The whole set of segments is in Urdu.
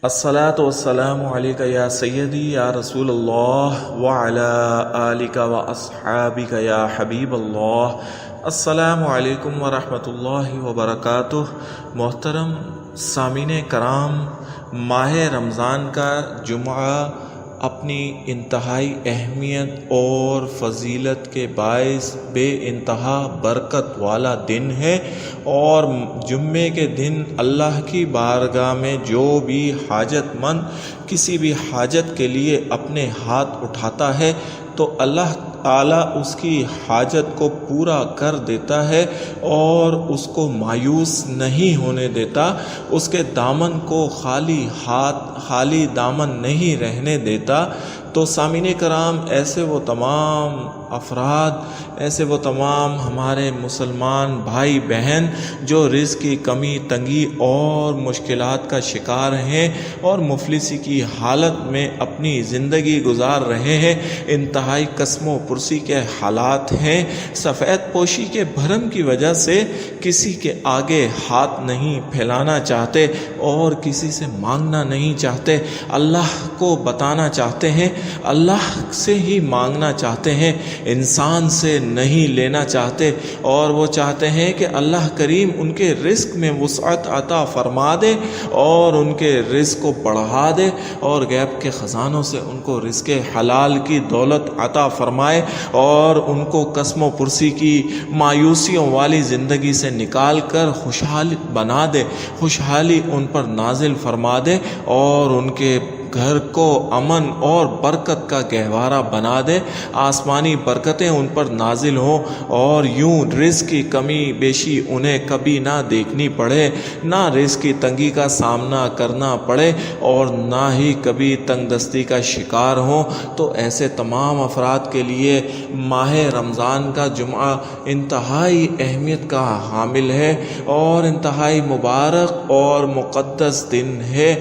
الصلاة والسلام علیک یا سیدی یا رسول اللہ وعلی آلک و اصحابک یا حبیب اللہ۔ السلام علیکم ورحمۃ اللہ وبرکاتہ۔ محترم سامعین کرام، ماہ رمضان کا جمعہ اپنی انتہائی اہمیت اور فضیلت کے باعث بے انتہا برکت والا دن ہے، اور جمعے کے دن اللہ کی بارگاہ میں جو بھی حاجت مند کسی بھی حاجت کے لیے اپنے ہاتھ اٹھاتا ہے تو اللہ تعالیٰ اس کی حاجت کو پورا کر دیتا ہے اور اس کو مایوس نہیں ہونے دیتا، اس کے دامن کو خالی دامن نہیں رہنے دیتا۔ تو سامعین کرام، ایسے وہ تمام افراد، ایسے وہ تمام ہمارے مسلمان بھائی بہن جو رزق کی کمی تنگی اور مشکلات کا شکار ہیں اور مفلسی کی حالت میں اپنی زندگی گزار رہے ہیں، انتہائی قسم و پرسی کے حالات ہیں، سفید پوشی کے بھرم کی وجہ سے کسی کے آگے ہاتھ نہیں پھیلانا چاہتے اور کسی سے مانگنا نہیں چاہتے، اللہ کو بتانا چاہتے ہیں، اللہ سے ہی مانگنا چاہتے ہیں، انسان سے نہیں لینا چاہتے، اور وہ چاہتے ہیں کہ اللہ کریم ان کے رزق میں وسعت عطا فرما دے اور ان کے رزق کو بڑھا دے اور غیب کے خزانوں سے ان کو رزق حلال کی دولت عطا فرمائے اور ان کو قسم و پرسی کی مایوسیوں والی زندگی سے نکال کر خوشحال بنا دے، خوشحالی ان پر نازل فرما دے اور ان کے گھر کو امن اور برکت کا گہوارہ بنا دے، آسمانی برکتیں ان پر نازل ہوں اور یوں رزق کی کمی بیشی انہیں کبھی نہ دیکھنی پڑے، نہ رزق کی تنگی کا سامنا کرنا پڑے اور نہ ہی کبھی تنگ دستی کا شکار ہوں۔ تو ایسے تمام افراد کے لیے ماہ رمضان کا جمعہ انتہائی اہمیت کا حامل ہے اور انتہائی مبارک اور مقدس دن ہے۔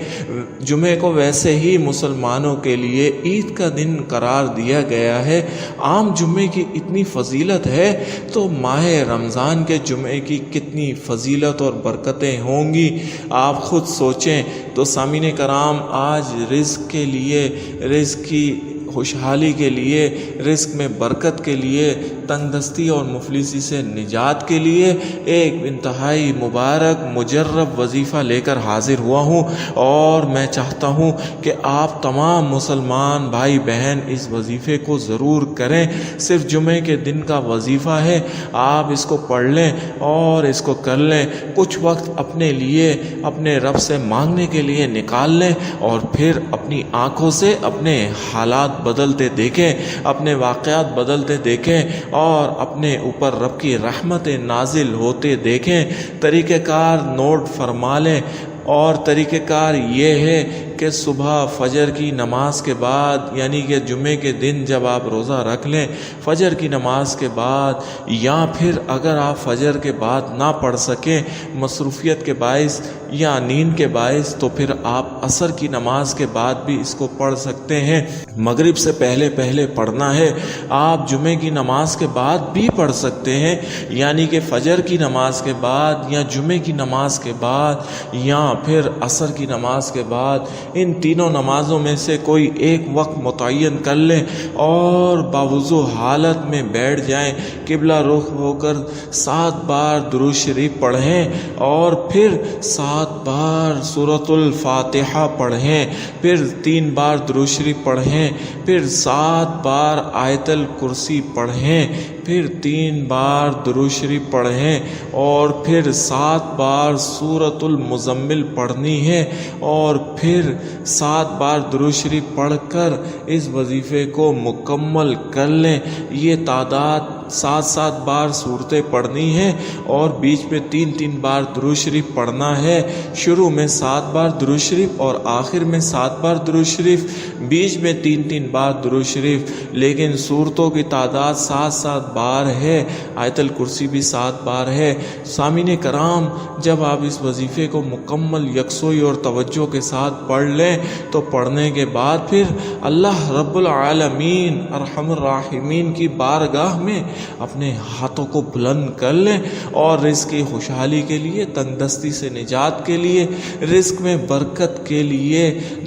جمعے کو ویسے ہی مسلمانوں کے لیے عید کا دن قرار دیا گیا ہے، عام جمعے کی اتنی فضیلت ہے تو ماہ رمضان کے جمعے کی کتنی فضیلت اور برکتیں ہوں گی، آپ خود سوچیں۔ تو سامعین کرام، آج رزق کے لیے، رزق کی خوشحالی کے لیے، رزق میں برکت کے لیے، تنگ دستی اور مفلسی سے نجات کے لیے ایک انتہائی مبارک مجرب وظیفہ لے کر حاضر ہوا ہوں، اور میں چاہتا ہوں کہ آپ تمام مسلمان بھائی بہن اس وظیفے کو ضرور کریں۔ صرف جمعے کے دن کا وظیفہ ہے، آپ اس کو پڑھ لیں اور اس کو کر لیں، کچھ وقت اپنے لیے اپنے رب سے مانگنے کے لیے نکال لیں اور پھر اپنی آنکھوں سے اپنے حالات بدلتے دیکھیں، اپنے واقعات بدلتے دیکھیں اور اپنے اوپر رب کی رحمتیں نازل ہوتے دیکھیں۔ طریقہ کار نوٹ فرما لیں، اور طریقہ کار یہ ہے کہ صبح فجر کی نماز کے بعد، یعنی کہ جمعے کے دن جب آپ روزہ رکھ لیں، فجر کی نماز کے بعد، یا پھر اگر آپ فجر کے بعد نہ پڑھ سکیں مصروفیت کے باعث یا نیند کے باعث، تو پھر آپ عصر کی نماز کے بعد بھی اس کو پڑھ سکتے ہیں۔ مغرب سے پہلے پڑھنا ہے، آپ جمعے کی نماز کے بعد بھی پڑھ سکتے ہیں، یعنی کہ فجر کی نماز کے بعد یا جمعے کی نماز کے بعد یا پھر عصر کی نماز کے بعد، ان تینوں نمازوں میں سے کوئی ایک وقت متعین کر لیں اور باوضو حالت میں بیٹھ جائیں، قبلہ رخ ہو کر 7 بار درود شریف پڑھیں اور پھر 7 بار سورۃ الفاتحہ پڑھیں، پھر 3 بار درود شریف پڑھیں، پھر 7 بار آیت الکرسی پڑھیں، پھر 3 بار درود شریف پڑھیں اور پھر 7 بار سورۃ المزمل پڑھنی ہے، اور پھر 7 بار درود شریف پڑھ کر اس وظیفے کو مکمل کر لیں۔ یہ تعداد 7 بار صورتیں پڑھنی ہے اور بیچ میں 3 بار درود شریف پڑھنا ہے۔ شروع میں 7 بار درود شریف اور آخر میں 7 بار درود شریف، بیچ میں 3 بار درود شریف، لیکن صورتوں کی تعداد 7 بار ہے، آیت الکرسی بھی 7 بار ہے۔ سامعین کرام، جب آپ اس وظیفے کو مکمل یکسوئی اور توجہ کے ساتھ پڑھ لیں تو پڑھنے کے بعد پھر اللہ رب العالمین ارحم الراحمین کی بارگاہ میں اپنے ہاتھوں کو بلند کر لیں اور رزق کی خوشحالی کے لیے، تنگ دستی سے نجات کے لیے، رزق میں برکت کے لیے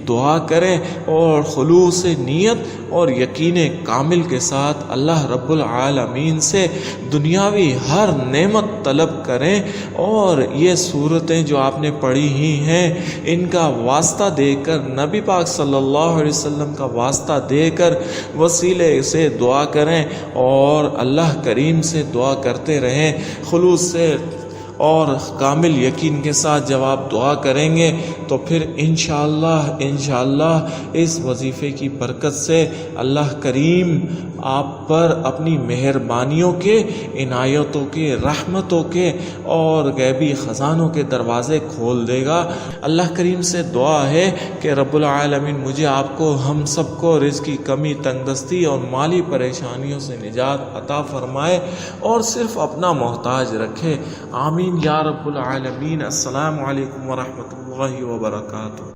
دعا کریں اور خلوص نیت اور یقین کامل کے ساتھ اللہ رب العالمین سے دنیاوی ہر نعمت طلب کریں، اور یہ صورتیں جو آپ نے پڑھی ہی ہیں ان کا واسطہ دے کر، نبی پاک صلی اللہ علیہ وسلم کا واسطہ دے کر وسیلے سے دعا کریں اور اللہ کریم سے دعا کرتے رہیں۔ خلوص سے اور کامل یقین کے ساتھ جب آپ دعا کریں گے تو پھر انشاءاللہ اس وظیفے کی برکت سے اللہ کریم آپ پر اپنی مہربانیوں کے، عنایتوں کے، رحمتوں کے اور غیبی خزانوں کے دروازے کھول دے گا۔ اللہ کریم سے دعا ہے کہ رب العالمین مجھے، آپ کو، ہم سب کو رزق کی کمی، تنگ دستی اور مالی پریشانیوں سے نجات عطا فرمائے اور صرف اپنا محتاج رکھے۔ آمین یا رب العالمین۔ السلام علیکم ورحمۃ اللہ وبرکاتہ۔